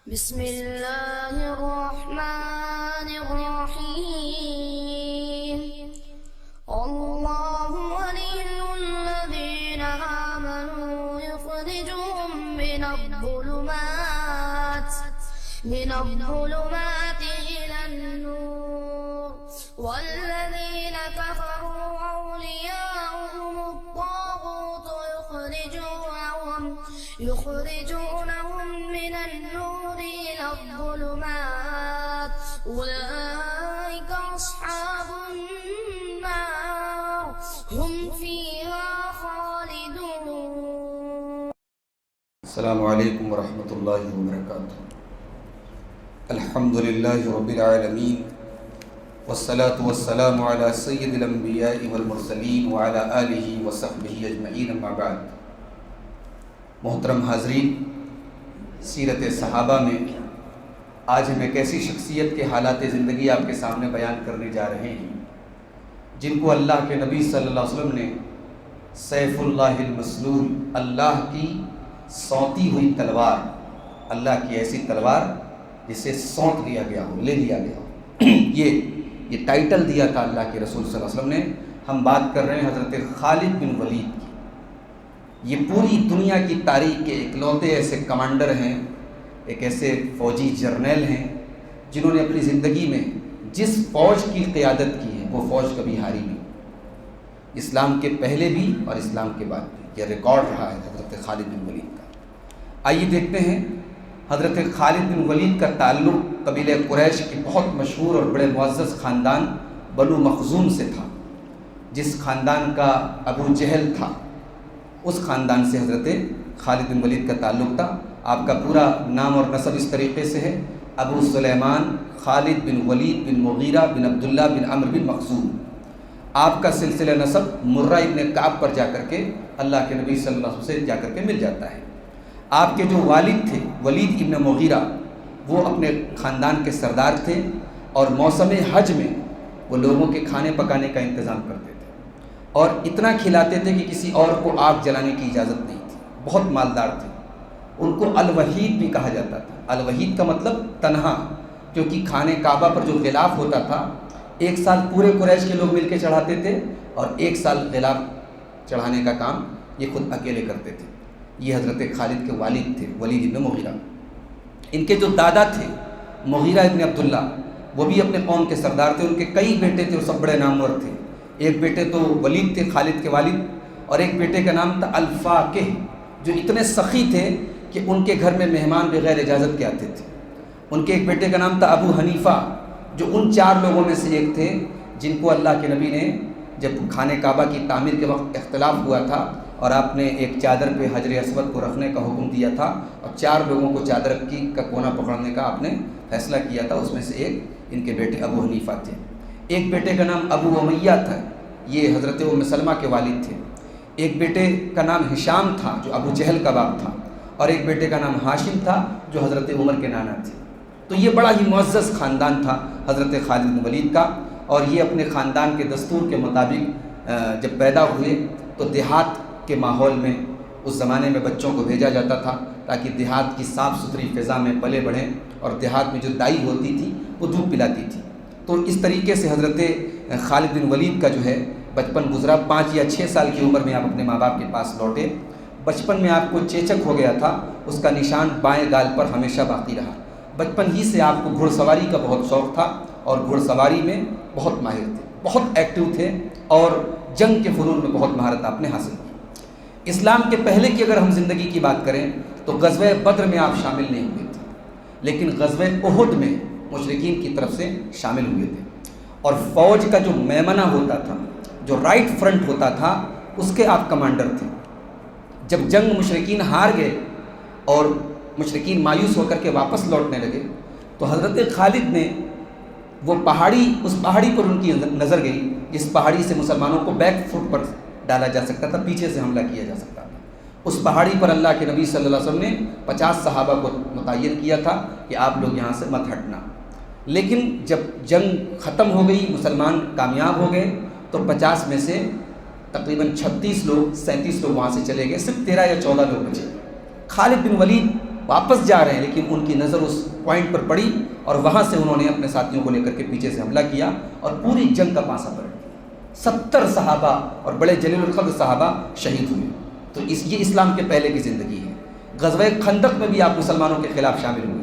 بسم اللہ الرحمن الرحیم اللہ ولی الذین آمنوا یخرجهم من الظلمات إلى النور والذین کفروا أولیاؤهم الطاغوت يخرجونهم من النور إلى الظلمات أولئك أصحاب النار هم فيها خالدون. السلام علیکم ورحمۃ اللہ وبرکاتہ. الحمد للہ رب العالمین والصلاة والسلام علی سید الانبیاء والمرسلین وعلی آلہ وصحبہ اجمعین اما بعد. محترم حاضرین، سیرت صحابہ میں آج ہم ایک ایسی شخصیت کے حالات زندگی آپ کے سامنے بیان کرنے جا رہے ہیں جن کو اللہ کے نبی صلی اللہ علیہ وسلم نے سیف اللہ المسلول، اللہ کی سونتی ہوئی تلوار، اللہ کی ایسی تلوار جسے سونت لیا گیا ہو، لے لیا گیا ہو، یہ ٹائٹل دیا تھا اللہ کے رسول صلی اللہ علیہ وسلم نے. ہم بات کر رہے ہیں حضرت خالد بن ولید کی. یہ پوری دنیا کی تاریخ کے اکلوتے ایسے کمانڈر ہیں، ایک ایسے فوجی جرنیل ہیں جنہوں نے اپنی زندگی میں جس فوج کی قیادت کی ہے وہ فوج کبھی ہاری نہیں، اسلام کے پہلے بھی اور اسلام کے بعد بھی. یہ ریکارڈ رہا ہے حضرت خالد بن ولید کا. آئیے دیکھتے ہیں حضرت خالد بن ولید کا تعلق قبیلہ قریش کی بہت مشہور اور بڑے معزز خاندان بنو مخزوم سے تھا. جس خاندان کا ابو جہل تھا اس خاندان سے حضرت خالد بن ولید کا تعلق تھا. آپ کا پورا نام اور نسب اس طریقے سے ہے: ابو سلیمان خالد بن ولید بن مغیرہ بن عبداللہ بن عمرو بن مخزوم. آپ کا سلسلہ نسب مرہ ابن کعب پر جا کر کے اللہ کے نبی صلی اللہ علیہ وسلم سے جا کر کے مل جاتا ہے. آپ کے جو والد تھے ولید ابن مغیرہ، وہ اپنے خاندان کے سردار تھے اور موسم حج میں وہ لوگوں کے کھانے پکانے کا انتظام کرتے تھے اور اتنا کھلاتے تھے کہ کسی اور کو آگ جلانے کی اجازت نہیں تھی. بہت مالدار تھے. ان کو الوحید بھی کہا جاتا تھا. الوحید کا مطلب تنہا، کیونکہ کھانے کعبہ پر جو غلاف ہوتا تھا ایک سال پورے قریش کے لوگ مل کے چڑھاتے تھے اور ایک سال غلاف چڑھانے کا کام یہ خود اکیلے کرتے تھے. یہ حضرت خالد کے والد تھے ولید ابن مغیرہ. ان کے جو دادا تھے مغیرہ ابن عبداللہ، وہ بھی اپنے قوم کے سردار تھے. ان کے کئی بیٹے تھے اور سب بڑے نامور تھے. ایک بیٹے تو ولید تھے خالد کے والد، اور ایک بیٹے کا نام تھا الفاقہ، جو اتنے سخی تھے کہ ان کے گھر میں مہمان بغیر اجازت کے آتے تھے. ان کے ایک بیٹے کا نام تھا ابو حنیفہ، جو ان 4 لوگوں میں سے ایک تھے جن کو اللہ کے نبی نے جب خانہ کعبہ کی تعمیر کے وقت اختلاف ہوا تھا اور آپ نے ایک چادر پہ حجر اسود کو رکھنے کا حکم دیا تھا اور 4 لوگوں کو چادر کا کونا پکڑنے کا آپ نے فیصلہ کیا تھا. اس میں سے ایک ان کے بیٹے ابو حنیفہ تھے. ایک بیٹے کا نام ابو امیہ تھا، یہ حضرت ام سلمہ کے والد تھے. ایک بیٹے کا نام ہشام تھا جو ابو جہل کا باپ تھا، اور ایک بیٹے کا نام ہاشم تھا جو حضرت عمر کے نانا تھے. تو یہ بڑا ہی معزز خاندان تھا حضرت خالد بن ولید کا. اور یہ اپنے خاندان کے دستور کے مطابق جب پیدا ہوئے تو دیہات کے ماحول میں اس زمانے میں بچوں کو بھیجا جاتا تھا تاکہ دیہات کی صاف ستھری فضا میں پلے بڑھیں، اور دیہات میں جو دائی ہوتی تھی وہ دودھ پلاتی تھی. تو اس طریقے سے حضرت خالد بن ولید کا جو ہے بچپن گزرا. 5 یا 6 سال کی عمر میں آپ اپنے ماں باپ کے پاس لوٹے. بچپن میں آپ کو چیچک ہو گیا تھا، اس کا نشان بائیں گال پر ہمیشہ باقی رہا. بچپن ہی سے آپ کو گھڑ سواری کا بہت شوق تھا اور گھڑ سواری میں بہت ماہر تھے، بہت ایکٹیو تھے اور جنگ کے فنون میں بہت مہارت آپ نے حاصل کی. اسلام کے پہلے کی اگر ہم زندگی کی بات کریں تو غزوہ بدر میں آپ شامل نہیں ہوئے تھے، لیکن غزوہ احد میں مشرکین کی طرف سے شامل ہوئے تھے. اور فوج کا جو میمنہ ہوتا تھا، جو رائٹ فرنٹ ہوتا تھا، اس کے آپ کمانڈر تھے. جب جنگ مشرکین ہار گئے اور مشرکین مایوس ہو کر کے واپس لوٹنے لگے تو حضرت خالد نے وہ اس پہاڑی پر ان کی نظر گئی جس پہاڑی سے مسلمانوں کو بیک فٹ پر ڈالا جا سکتا تھا، پیچھے سے حملہ کیا جا سکتا تھا. اس پہاڑی پر اللہ کے نبی صلی اللہ علیہ وسلم نے 50 صحابہ کو متعین کیا تھا کہ آپ لوگ یہاں سے مت ہٹنا. لیکن جب جنگ ختم ہو گئی، مسلمان کامیاب ہو گئے، تو 50 میں سے تقریباً 36 لوگ 37 لوگ وہاں سے چلے گئے، صرف 13 یا 14 لوگ بچے. خالد بن ولید واپس جا رہے ہیں، لیکن ان کی نظر اس پوائنٹ پر پڑی اور وہاں سے انہوں نے اپنے ساتھیوں کو لے کر کے پیچھے سے حملہ کیا اور پوری جنگ کا پانسا پلٹ دیا۔ 70 صحابہ اور بڑے جلیل القدر صحابہ شہید ہوئے۔ تو یہ اسلام کے پہلے کی زندگی ہے۔ غزوہ خندق میں بھی آپ مسلمانوں کے خلاف شامل ہوئے۔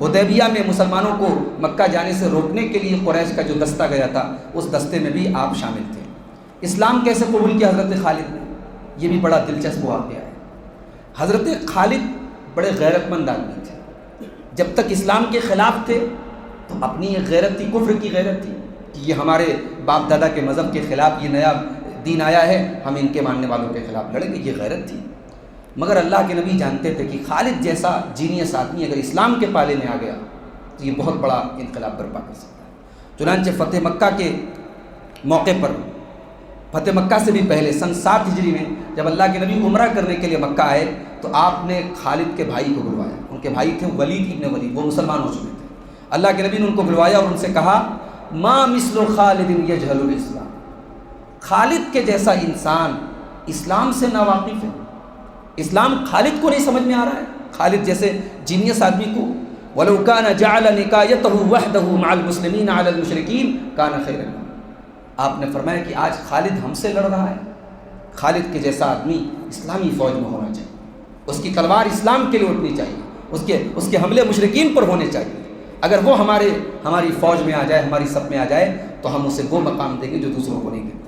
حدیبیہ میں مسلمانوں کو مکہ جانے سے روکنے کے لیے قریش کا جو دستہ گیا تھا، اس دستے میں بھی آپ شامل تھے۔ اسلام کیسے قبول کیا حضرت خالد نے؟ یہ بھی بڑا دلچسپ واقعہ ہے۔ حضرت خالد بڑے غیرت مند آدمی تھے۔ جب تک اسلام کے خلاف تھے تو اپنی ایک غیرت تھی، کفر کی غیرت تھی کہ یہ ہمارے باپ دادا کے مذہب کے خلاف یہ نیا دین آیا ہے، ہم ان کے ماننے والوں کے خلاف لڑیں گے، یہ غیرت تھی۔ مگر اللہ کے نبی جانتے تھے کہ خالد جیسا جینیس آدمی اگر اسلام کے پالے میں آ گیا تو یہ بہت بڑا انقلاب برپا کر سکتا ہے۔ چنانچہ فتح مکہ کے موقع پر، فتح مکہ سے بھی پہلے سن 7 ہجری میں جب اللہ کے نبی عمرہ کرنے کے لیے مکہ آئے تو آپ نے خالد کے بھائی کو بلوایا۔ ان کے بھائی تھے ولید ابن ولید، وہ مسلمان ہو چکے تھے۔ اللہ کے نبی نے ان کو بلوایا اور ان سے کہا ما مثل خالد یجہل الاسلام، خالد کے جیسا انسان اسلام سے ناواقف ہے، اسلام خالد کو نہیں سمجھ میں آ رہا ہے، خالد جیسے جینیس آدمی کو۔ وَلَوْ كَانَ جَعَلَ نِكَایَتَهُ وَحْدَهُ مَعَ الْمُسْلِمِينَ عَلَى الْمُشْرِكِينَ كَانَ خَيْرًا لَهُ۔ آپ نے فرمایا کہ آج خالد ہم سے لڑ رہا ہے، خالد کے جیسا آدمی اسلامی فوج میں ہونا چاہیے، اس کی تلوار اسلام کے لیے اٹھنی چاہیے، اس کے حملے مشرکین پر ہونے چاہیے۔ اگر وہ ہماری فوج میں آ جائے، ہماری صف میں آ جائے تو ہم اسے وہ مقام دیں گے جو دوسروں کو نہیں دیتے۔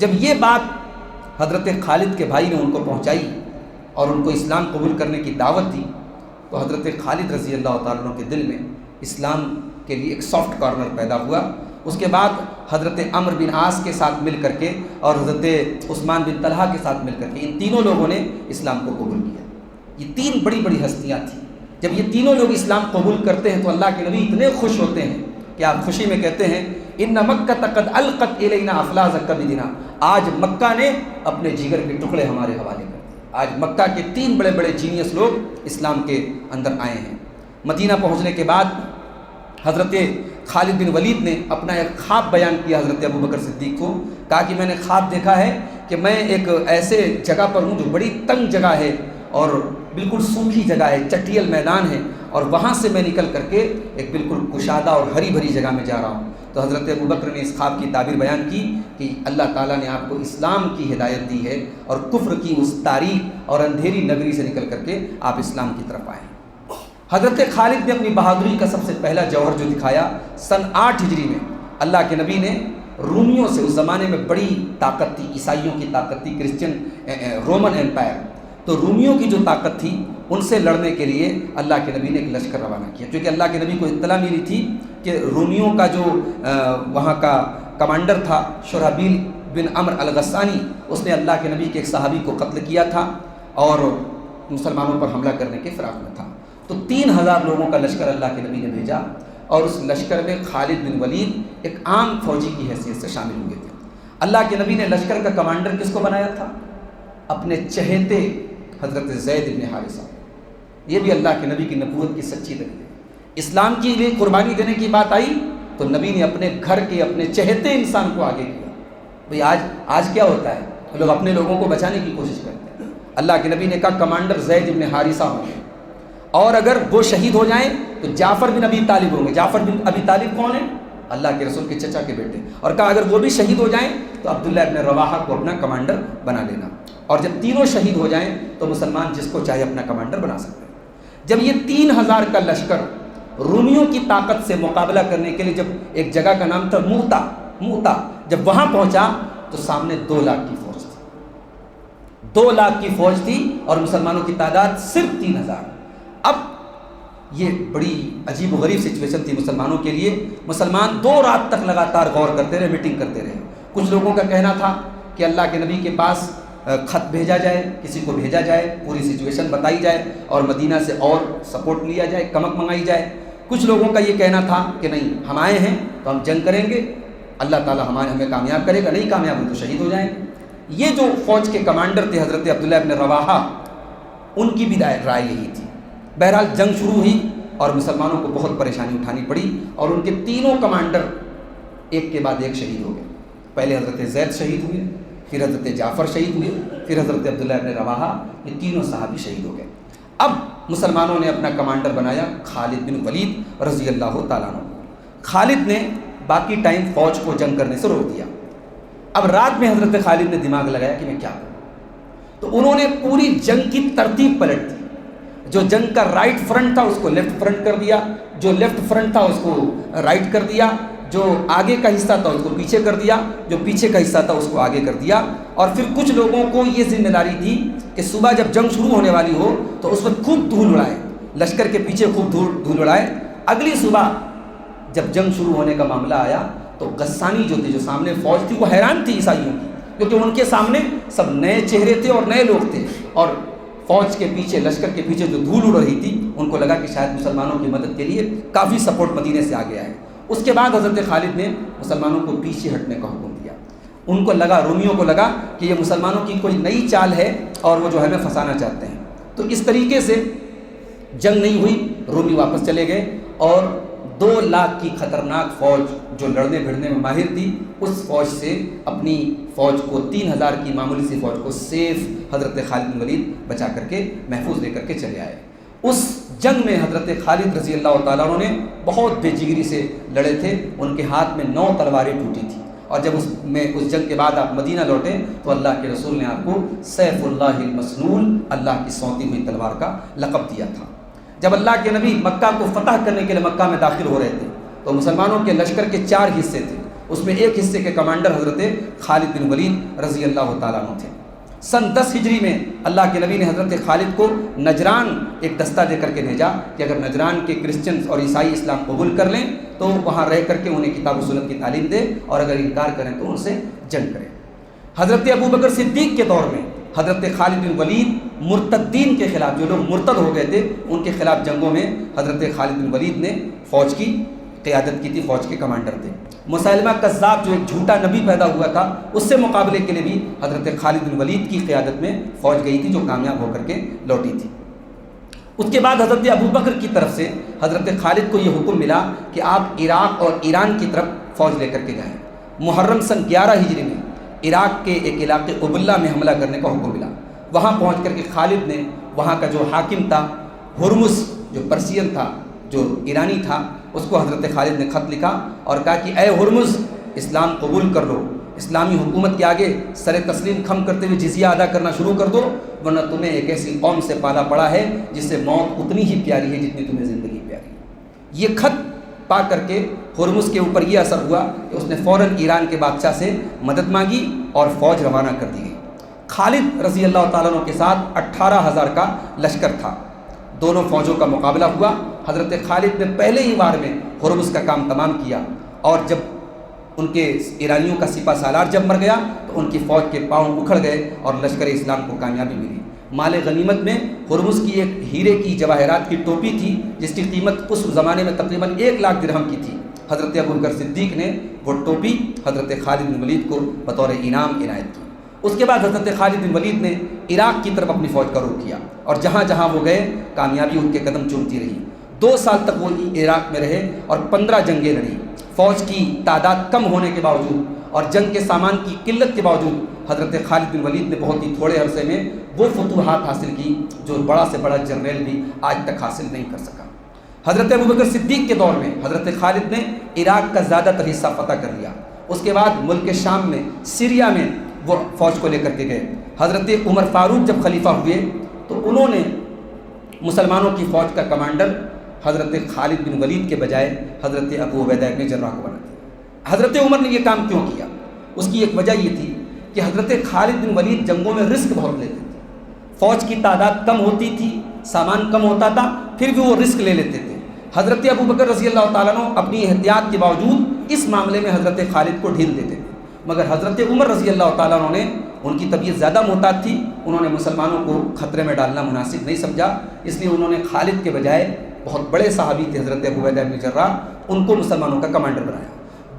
جب یہ بات حضرت خالد کے بھائی نے ان کو پہنچائی اور ان کو اسلام قبول کرنے کی دعوت دی تو حضرت خالد رضی اللہ تعالیٰ عنہ کے دل میں اسلام کے لیے ایک سافٹ کارنر پیدا ہوا۔ اس کے بعد حضرت عمرو بن عاص کے ساتھ مل کر کے اور حضرت عثمان بن طلحہ کے ساتھ مل کر کے ان تینوں لوگوں نے اسلام کو قبول کیا۔ یہ 3 بڑی بڑی ہستیاں تھیں۔ جب یہ تینوں لوگ اسلام قبول کرتے ہیں تو اللہ کے نبی اتنے خوش ہوتے ہیں کہ آپ خوشی میں کہتے ہیں ان مکہ قد القت الینا افلاز کبدنا، آج مکہ نے اپنے جگر کے ٹکڑے ہمارے حوالے کر دیے۔ آج مکہ کے 3 بڑے بڑے جینیس لوگ اسلام کے اندر آئے ہیں۔ مدینہ پہنچنے کے بعد حضرت خالد بن ولید نے اپنا ایک خواب بیان کیا حضرت ابوبکر صدیق کو، کہا کہ میں نے خواب دیکھا ہے کہ میں ایک ایسے جگہ پر ہوں جو بڑی تنگ جگہ ہے اور بالکل سوکھی جگہ ہے، چٹیل میدان ہے، اور وہاں سے میں نکل کر کے ایک بالکل کشادہ اور ہری بھری جگہ میں جا رہا ہوں۔ تو حضرت ابوبکر نے اس خواب کی تعبیر بیان کی کہ اللہ تعالیٰ نے آپ کو اسلام کی ہدایت دی ہے اور کفر کی اس تاریک اور اندھیری نگری سے نکل کر کے آپ اسلام کی طرف آئے۔ حضرت خالد نے اپنی بہادری کا سب سے پہلا جوہر جو دکھایا سن 8 ہجری میں، اللہ کے نبی نے رومیوں سے، اس زمانے میں بڑی طاقت تھی، عیسائیوں کی طاقت تھی، کرسچن رومن ایمپائر، تو رومیوں کی جو طاقت تھی ان سے لڑنے کے لیے اللہ کے نبی نے ایک لشکر روانہ کیا، کیونکہ اللہ کے نبی کو اطلاع ملی تھی کہ رومیوں کا جو وہاں کا کمانڈر تھا شرحبیل بن عمرو الغسانی، اس نے اللہ کے نبی کے ایک صحابی کو قتل کیا تھا اور مسلمانوں پر حملہ کرنے کے فراق میں تھا۔ تو 3000 لوگوں کا لشکر اللہ کے نبی نے بھیجا اور اس لشکر میں خالد بن ولید ایک عام فوجی کی حیثیت سے شامل ہوئے تھے۔ اللہ کے نبی نے لشکر کا کمانڈر کس کو بنایا تھا؟ اپنے چہیتے حضرت زید بن حارثہ۔ یہ بھی اللہ کے نبی کی نبوت کی سچی دلیل ہے۔ اسلام کے لیے قربانی دینے کی بات آئی تو نبی نے اپنے گھر کے اپنے چہیتے انسان کو آگے کیا۔ بھئی آج کیا ہوتا ہے، لوگ اپنے لوگوں کو بچانے کی کوشش کرتے ہیں۔ اللہ کے نبی نے کہا کمانڈر زید بن حارثہ ہوں گے، اور اگر وہ شہید ہو جائیں تو جعفر بن ابی طالب ہوں گے۔ جعفر بن ابی طالب کون ہے؟ اللہ کے رسول کے چچا کے بیٹے، اور کہا اگر وہ بھی شہید ہو جائیں تو عبداللہ ابن رواحہ کو اپنا کمانڈر بنا لینا، اور جب تینوں شہید ہو جائیں تو مسلمان جس کو چاہے اپنا کمانڈر بنا سکتے ہیں۔ جب یہ 3000 کا لشکر رومیوں کی طاقت سے مقابلہ کرنے کے لیے جب ایک جگہ کا نام تھا موتا، جب وہاں پہنچا تو سامنے 2 لاکھ کی فوج تھی، 2 لاکھ کی فوج تھی اور مسلمانوں کی تعداد صرف 3000۔ اب یہ بڑی عجیب و غریب سچویشن تھی مسلمانوں کے لیے۔ مسلمان 2 رات تک لگاتار غور کرتے رہے، میٹنگ کرتے رہے۔ کچھ لوگوں کا کہنا تھا کہ اللہ کے نبی کے پاس خط بھیجا جائے، کسی کو بھیجا جائے، پوری سچویشن بتائی جائے اور مدینہ سے اور سپورٹ لیا جائے، کمک منگائی جائے۔ کچھ لوگوں کا یہ کہنا تھا کہ نہیں، ہم آئے ہیں تو ہم جنگ کریں گے، اللہ تعالیٰ ہمیں کامیاب کرے گا، نہیں کامیاب ہوئی تو شہید ہو جائیں گے۔ یہ جو فوج کے کمانڈر تھے حضرت عبداللہ ابن رواحہ، ان کی بھی رائے یہی تھی۔ بہرحال جنگ شروع ہوئی اور مسلمانوں کو بہت پریشانی اٹھانی پڑی اور ان کے تینوں کمانڈر ایک کے بعد ایک شہید ہو گئے۔ پہلے حضرت زید شہید ہوئے، پھر حضرت جعفر شہید ہوئے، پھر حضرت عبداللہ ابن رواحہ، یہ تینوں صحابی شہید ہو گئے۔ اب مسلمانوں نے اپنا کمانڈر بنایا خالد بن ولید رضی اللہ تعالیٰ عنہ۔ خالد نے باقی ٹائم فوج کو جنگ کرنے سے روک دیا۔ اب رات میں حضرت خالد نے دماغ لگایا کہ میں کیا کروں، تو انہوں نے پوری جنگ کی ترتیب پلٹ دی۔ جو جنگ کا رائٹ فرنٹ تھا اس کو لیفٹ فرنٹ کر دیا، جو لیفٹ فرنٹ تھا اس کو رائٹ کر دیا، جو آگے کا حصہ تھا اس کو پیچھے کر دیا، جو پیچھے کا حصہ تھا اس کو آگے کر دیا۔ اور پھر کچھ لوگوں کو یہ ذمہ داری تھی کہ صبح جب جنگ شروع ہونے والی ہو تو اس وقت خوب دھول اڑائے، لشکر کے پیچھے خوب دھول اڑائے۔ اگلی صبح جب جنگ شروع ہونے کا معاملہ آیا تو غسانی جو تھے، جو سامنے فوج تھی، وہ حیران تھی عیسائیوں کی، کیونکہ ان کے سامنے سب نئے چہرے تھے اور نئے لوگ تھے، اور فوج کے پیچھے، لشکر کے پیچھے جو دھول اڑ رہی تھی، ان کو لگا کہ شاید مسلمانوں کی مدد کے لیے کافی سپورٹ مدینے سے آ گیا ہے۔ اس کے بعد حضرت خالد نے مسلمانوں کو پیچھے ہٹنے کا حکم دیا۔ ان کو لگا، رومیوں کو لگا کہ یہ مسلمانوں کی کوئی نئی چال ہے اور وہ جو ہے ہمیں پھنسانا چاہتے ہیں۔ تو اس طریقے سے جنگ نہیں ہوئی، رومی واپس چلے گئے، اور 2 لاکھ کی خطرناک فوج جو لڑنے بھڑنے میں ماہر تھی، اس فوج سے اپنی فوج کو 3000 کی معمولی سی فوج کو سیف حضرت خالد بن ولید بچا کر کے محفوظ لے کر کے چلے آئے۔ اس جنگ میں حضرت خالد رضی اللہ تعالیٰ عنہ نے بہت بے جگری سے لڑے تھے، ان کے ہاتھ میں 9 تلواریں ٹوٹی تھیں، اور جب اس جنگ کے بعد آپ مدینہ لوٹے تو اللہ کے رسول نے آپ کو سیف اللہ المسلول، اللہ کی سونتی ہوئی تلوار کا لقب دیا تھا۔ جب اللہ کے نبی مکہ کو فتح کرنے کے لیے مکہ میں داخل ہو رہے تھے تو مسلمانوں کے لشکر کے 4 حصے تھے، اس میں ایک حصے کے کمانڈر حضرت خالد بن ولید رضی اللہ تعالیٰ عنہ تھے۔ سن 10 ہجری میں اللہ کے نبی نے حضرت خالد کو نجران ایک دستہ دے کر کے بھیجا کہ اگر نجران کے کرسچنز اور عیسائی اسلام قبول کر لیں تو وہاں رہ کر کے انہیں کتاب و سنت کی تعلیم دے، اور اگر انکار کریں تو ان سے جنگ کریں۔ حضرت ابوبکر صدیق کے دور میں حضرت خالد بن ولید مرتدین کے خلاف، جو لوگ مرتد ہو گئے تھے ان کے خلاف جنگوں میں حضرت خالد بن ولید نے فوج کی قیادت کی تھی، فوج کے کمانڈر تھے۔ مسیلمہ کذاب جو ایک جھوٹا نبی پیدا ہوا تھا، اس سے مقابلے کے لیے بھی حضرت خالد بن ولید کی قیادت میں فوج گئی تھی، جو کامیاب ہو کر کے لوٹی تھی۔ اس کے بعد حضرت ابوبکر کی طرف سے حضرت خالد کو یہ حکم ملا کہ آپ عراق اور ایران کی طرف فوج لے کر کے جائیں۔ محرم سن 11 ہجری میں عراق کے ایک علاقے ابلا میں حملہ کرنے کا حکم ملا۔ وہاں پہنچ کر کے خالد نے وہاں کا جو حاکم تھا ہرمز، جو پرسین تھا، جو ایرانی تھا، اس کو حضرت خالد نے خط لکھا اور کہا کہ اے ہرمز، اسلام قبول کر لو، اسلامی حکومت کے آگے سر تسلیم خم کرتے ہوئے جزیہ ادا کرنا شروع کر دو، ورنہ تمہیں ایک ایسی قوم سے پالا پڑا ہے جس سے موت اتنی ہی پیاری ہے جتنی تمہیں زندگی پیاری ہے۔ یہ خط پا کر کے ہرمز کے اوپر یہ اثر ہوا کہ اس نے فوراً ایران کے بادشاہ سے مدد مانگی اور فوج روانہ کر دی گئی۔ خالد رضی اللہ تعالیٰ عنہ کے ساتھ 18,000 کا لشکر تھا۔ دونوں فوجوں کا مقابلہ ہوا۔ حضرت خالد نے پہلے ہی وار میں ہرمز کا کام تمام کیا، اور جب ان کے ایرانیوں کا سپہ سالار جب مر گیا تو ان کی فوج کے پاؤں اکھڑ گئے اور لشکر اسلام کو کامیابی ملی۔ مال غنیمت میں ہرمز کی ایک ہیرے کی جواہرات کی ٹوپی تھی جس کی قیمت اس زمانے میں تقریباً 1 لاکھ درہم کی تھی۔ حضرت ابوبکر صدیق نے وہ ٹوپی حضرت خالد بن ولید کو بطور انعام عنایت کی۔ اس کے بعد حضرت خالد بن ولید نے عراق کی طرف اپنی فوج کا رخ کیا، اور جہاں جہاں وہ گئے کامیابی ان کے قدم چومتی رہی۔ 2 سال تک وہ عراق میں رہے اور 15 جنگیں لڑی۔ فوج کی تعداد کم ہونے کے باوجود اور جنگ کے سامان کی قلت کے باوجود حضرت خالد بن ولید نے بہت ہی تھوڑے عرصے میں وہ فتوحات حاصل کی جو بڑا سے بڑا جنرل بھی آج تک حاصل نہیں کر سکا۔ حضرت ابوبکر صدیق کے دور میں حضرت خالد نے عراق کا زیادہ تر حصہ فتح کر لیا۔ اس کے بعد ملک شام میں، سیریا میں وہ فوج کو لے کر کے گئے۔ حضرت عمر فاروق جب خلیفہ ہوئے تو انہوں نے مسلمانوں کی فوج کا کمانڈر حضرت خالد بن ولید کے بجائے حضرت ابو عبیدہ بن جراح کو بنا دیا۔ حضرت عمر نے یہ کام کیوں کیا؟ اس کی ایک وجہ یہ تھی کہ حضرت خالد بن ولید جنگوں میں رسک بہت لیتے تھے۔ فوج کی تعداد کم ہوتی تھی، سامان کم ہوتا تھا، پھر بھی وہ رسک لے لیتے تھے۔ حضرت ابوبکر رضی اللہ تعالیٰ عنہ اپنی احتیاط کے باوجود اس معاملے میں حضرت خالد کو ڈھیل دیتے تھے، مگر حضرت عمر رضی اللہ تعالیٰ عنہ نے، ان کی طبیعت زیادہ محتاط تھی، انہوں نے مسلمانوں کو خطرے میں ڈالنا مناسب نہیں سمجھا، اس لیے انہوں نے خالد کے بجائے بہت بڑے صحابی تھے حضرت ابو عبیدہ بن جراح، ان کو مسلمانوں کا کمانڈر بنایا۔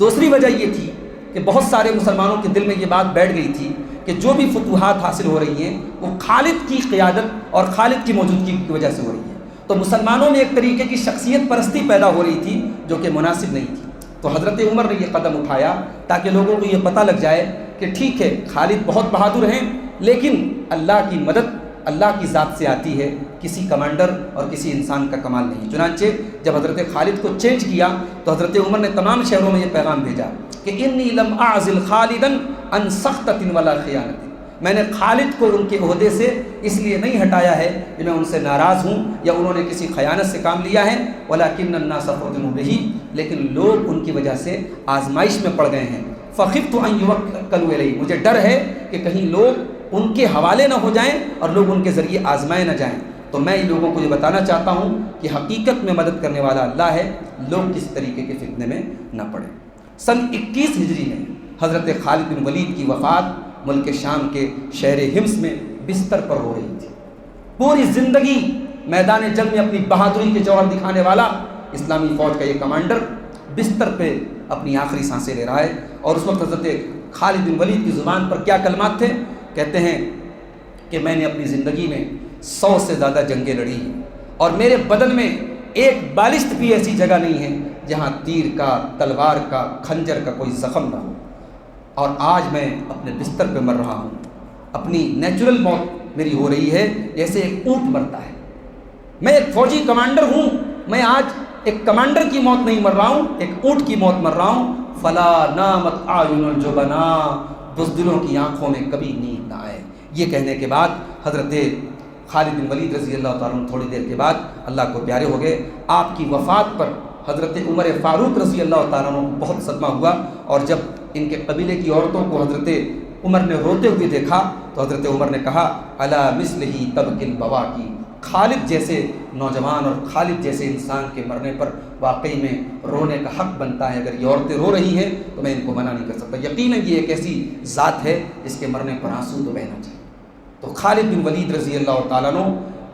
دوسری وجہ یہ تھی کہ بہت سارے مسلمانوں کے دل میں یہ بات بیٹھ گئی تھی کہ جو بھی فتوحات حاصل ہو رہی ہیں وہ خالد کی قیادت اور خالد کی موجودگی کی وجہ سے ہو رہی ہے، تو مسلمانوں میں ایک طریقے کی شخصیت پرستی پیدا ہو رہی تھی جو کہ مناسب نہیں تھی۔ تو حضرت عمر نے یہ قدم اٹھایا تاکہ لوگوں کو یہ پتہ لگ جائے کہ ٹھیک ہے خالد بہت بہادر ہیں، لیکن اللہ کی مدد اللہ کی ذات سے آتی ہے، کسی کمانڈر اور کسی انسان کا کمال نہیں۔ چنانچہ جب حضرت خالد کو چینج کیا تو حضرت عمر نے تمام شہروں میں یہ پیغام بھیجا کہ انی لم اعزل خالدا عن سخطۃ ولا خیانۃ، میں نے خالد کو ان کے عہدے سے اس لیے نہیں ہٹایا ہے کہ میں ان سے ناراض ہوں یا انہوں نے کسی خیانت سے کام لیا ہے، ولکن الناس فتنوا بہ، لیکن لوگ ان کی وجہ سے آزمائش میں پڑ گئے ہیں۔ فخفت ان یوکلوا الیہ، مجھے ڈر ہے کہ کہیں لوگ ان کے حوالے نہ ہو جائیں اور لوگ ان کے ذریعے آزمائے نہ جائیں۔ تو میں ان لوگوں کو یہ بتانا چاہتا ہوں کہ حقیقت میں مدد کرنے والا اللہ ہے، لوگ کس طریقے کے فتنے میں نہ پڑیں۔ سن 21 ہجری میں حضرت خالد بن ولید کی وفات ملک شام کے شہر حمص میں بستر پر ہو رہی تھی۔ پوری زندگی میدان جنگ میں اپنی بہادری کے جوہر دکھانے والا اسلامی فوج کا یہ کمانڈر بستر پہ اپنی آخری سانسیں لے رہا ہے، اور اس وقت حضرت خالد بن ولید کی زبان پر کیا کلمات تھے؟ کہتے ہیں کہ میں نے اپنی زندگی میں 100 سے زیادہ جنگیں لڑی ہیں، اور میرے بدن میں ایک بالشت بھی ایسی جگہ نہیں ہے جہاں تیر کا، تلوار کا، خنجر کا کوئی زخم نہ ہو، اور آج میں اپنے بستر پہ مر رہا ہوں۔ اپنی نیچرل موت میری ہو رہی ہے جیسے ایک اونٹ مرتا ہے۔ میں ایک فوجی کمانڈر ہوں، میں آج ایک کمانڈر کی موت نہیں مر رہا ہوں، ایک اونٹ کی موت مر رہا ہوں۔ فلا نامت اعین الجبناء، بزدلوں کی آنکھوں میں کبھی نیند نہ آئے۔ یہ کہنے کے بعد حضرت خالد بن ولید رضی اللہ تعالیٰ عنہ تھوڑی دیر کے بعد اللہ کو پیارے ہو گئے۔ آپ کی وفات پر حضرت عمر فاروق رضی اللہ تعالیٰ عنہ کو بہت صدمہ ہوا، اور جب ان کے قبیلے کی عورتوں کو حضرت عمر نے روتے ہوئے دیکھا تو حضرت عمر نے کہا الا مثلہ تبکی البواکی، خالد جیسے نوجوان اور خالد جیسے انسان کے مرنے پر واقعی میں رونے کا حق بنتا ہے۔ اگر یہ عورتیں رو رہی ہیں تو میں ان کو منع نہیں کر سکتا، یقیناً یہ ایک ایسی ذات ہے جس کے مرنے پر آنسو تو بہنا چاہیے۔ تو خالد بن ولید رضی اللہ تعالیٰ عنہ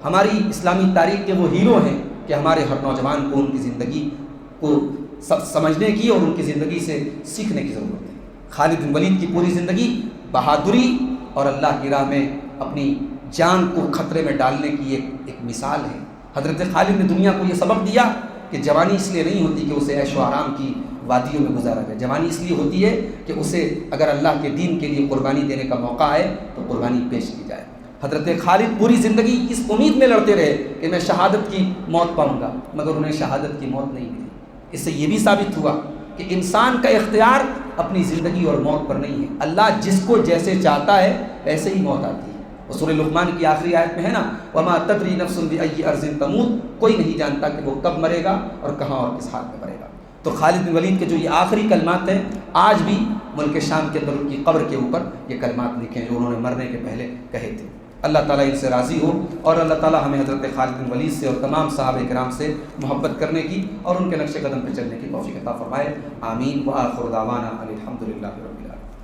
ہماری اسلامی تاریخ کے وہ ہیرو ہیں کہ ہمارے ہر نوجوان کو ان کی زندگی کو سمجھنے کی اور ان کی زندگی سے سیکھنے کی ضرورت ہے۔ خالد بن ولید کی پوری زندگی بہادری اور اللہ کی راہ میں اپنی جان کو خطرے میں ڈالنے کی ایک مثال ہے۔ حضرت خالد نے دنیا کو یہ سبق دیا کہ جوانی اس لیے نہیں ہوتی کہ اسے عیش و آرام کی وادیوں میں گزارا جائے، جوانی اس لیے ہوتی ہے کہ اسے اگر اللہ کے دین کے لیے قربانی دینے کا موقع آئے تو قربانی پیش کی جائے۔ حضرت خالد پوری زندگی اس امید میں لڑتے رہے کہ میں شہادت کی موت پاؤں گا، مگر انہیں شہادت کی موت نہیں ملی۔ اس سے یہ بھی ثابت ہوا کہ انسان کا اختیار اپنی زندگی اور موت پر نہیں ہے، اللہ جس کو جیسے چاہتا ہے ویسے ہی موت آتی ہے۔ سورہ لقمان کی آخری آیت میں ہے نا وما تدری نفس بأی ارض تموت، کوئی نہیں جانتا کہ وہ کب مرے گا اور کہاں اور کس حال میں مرے گا۔ تو خالد بن ولید کے جو یہ آخری کلمات ہیں آج بھی ملک شام کے اندر ان کی قبر کے اوپر یہ کلمات لکھے ہیں جو انہوں نے مرنے کے پہلے کہے تھے۔ اللہ تعالیٰ ان سے راضی ہو، اور اللہ تعالیٰ ہمیں حضرت خالد بن ولید سے اور تمام صحابہ کرام سے محبت کرنے کی اور ان کے نقش قدم پہ چلنے کی توفیق عطا فرمائے۔ آمین۔ وآخر دعوانا الحمد للہ رب العالمین۔